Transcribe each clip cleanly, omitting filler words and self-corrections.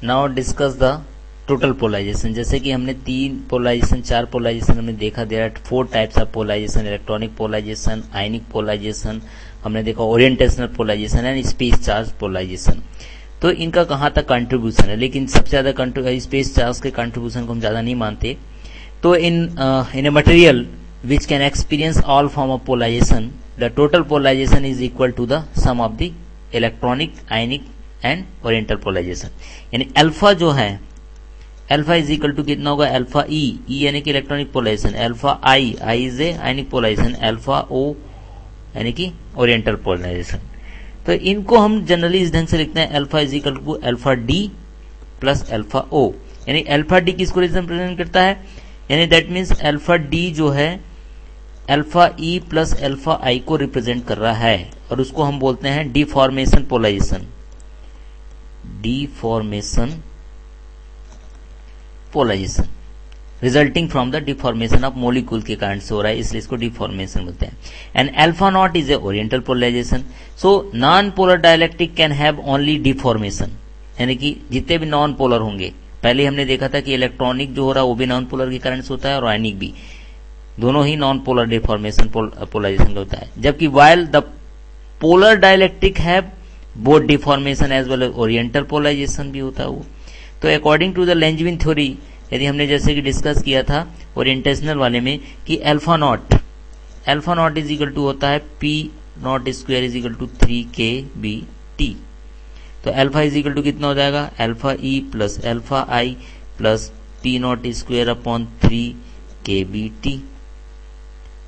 Now discuss the total polarization. जैसे कि हमने 3 पोलराइजेशन 4 पोलराइजेशन हमने देखा, there are 4 types of polarization, electronic polarization, ionic polarization, हमने देखा orientational polarization and space charge polarization. तो इनका कहाँ तक कंट्रीब्यूशन है, लेकिन सबसे ज्यादा स्पेस चार्ज के कंट्रीब्यूशन को हम ज्यादा नहीं मानते। तो in a material which can experience all form of polarization, the total polarization is equal to the sum of the electronic, ionic and oriental polarization. यानी अल्फा जो है, अल्फा इज इक्वल टू कितना होगा, अल्फा ई, E यानी कि electronic polarization, alpha I, I is a ionic polarization, alpha O यानी कि oriental polarisation. तो इनको हम जनरली इस ढंग से लिखते हैं, alpha is equal to alpha D plus alpha O. यानी अल्फा डी किसको रिप्रेजेंट करता है, यानी दैट मीन्स अल्फा डी जो है अल्फा ई प्लस अल्फा आई को रिप्रेजेंट कर रहा है, और उसको हम बोलते हैं deformation polarization, deformation polarization resulting from the deformation of molecule के कारण से हो रहा है, इसलिए इसको डिफॉर्मेशन बोलते हैं। And alpha not is a oriental polarization. So non polar dielectric can have only deformation, यानी कि जितने भी नॉन पोलर होंगे, पहले हमने देखा था कि इलेक्ट्रॉनिक जो हो रहा है वो भी नॉन पोलर के कारण से होता है और आयनिक भी, दोनों ही नॉन पोलर डिफॉर्मेशन पोलराइजेशन का होता है। जबकि while the polar dielectric have both deformation as well as oriental polarization भी होता है वो। तो according to the Langevin theory, यदि हमने जैसे कि डिस्कस किया था ओरिएंटेशनल वाले में कि alpha not is equal to होता है P not square is equal to 3kBt। तो अल्फा इज इक्वल टू कितना हो जाएगा, alpha E plus alpha I plus P not square upon 3kBt।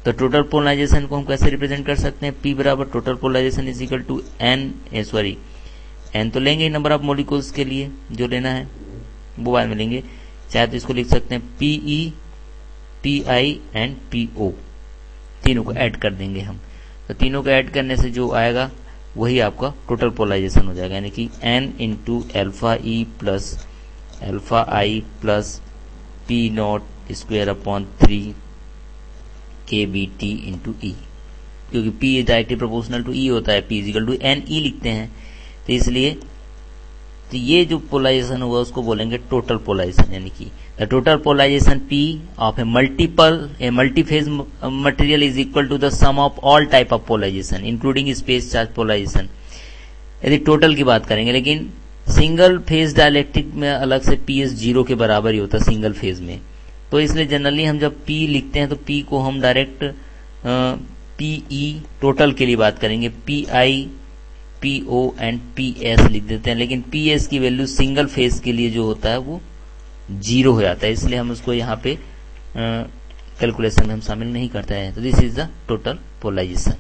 तो टोटल पोलराइजेशन को हम कैसे रिप्रेजेंट कर सकते हैं, P बराबर total polarization is equal to N तो लेंगे नंबर ऑफ मोलिक्यूल्स के लिए, जो लेना है वो बाद में लेंगे, चाहे तो इसको लिख सकते हैं पीई, पीआई एंड पीओ, तीनों को ऐड कर देंगे हम। तो तीनों को ऐड करने से जो आएगा वही आपका टोटल पोलराइजेशन हो जाएगा, यानी कि N into alpha E plus alpha I plus P not square upon 3kBt into E, क्योंकि P directly proportional to E होता है, P equal to N E लिखते हैं, तो इसलिए तो ये जो पोलराइजेशन हुआ उसको बोलेंगे टोटल पोलराइजेशन, यानी कि the total polarization P of a multiphase material is equal to the sum of all type of polarization including space charge polarization, यदि टोटल की बात करेंगे। लेकिन सिंगल फेज डायलेक्ट्रिक में अलग से PS 0 के बराबर ही होता है सिंगल फेज में, तो इसलिए जनरली हम जब P लिखते हैं तो P को हम डायरेक्ट PE टोटल के लिए बात करेंगे, PI, PO एंड PS लिख देते हैं, लेकिन PS की वैल्यू सिंगल फेज के लिए जो होता है वो 0 हो जाता है, इसलिए हम उसको यहाँ पे कैलकुलेशन में हम शामिल नहीं करते हैं। तो this is the total polarisation.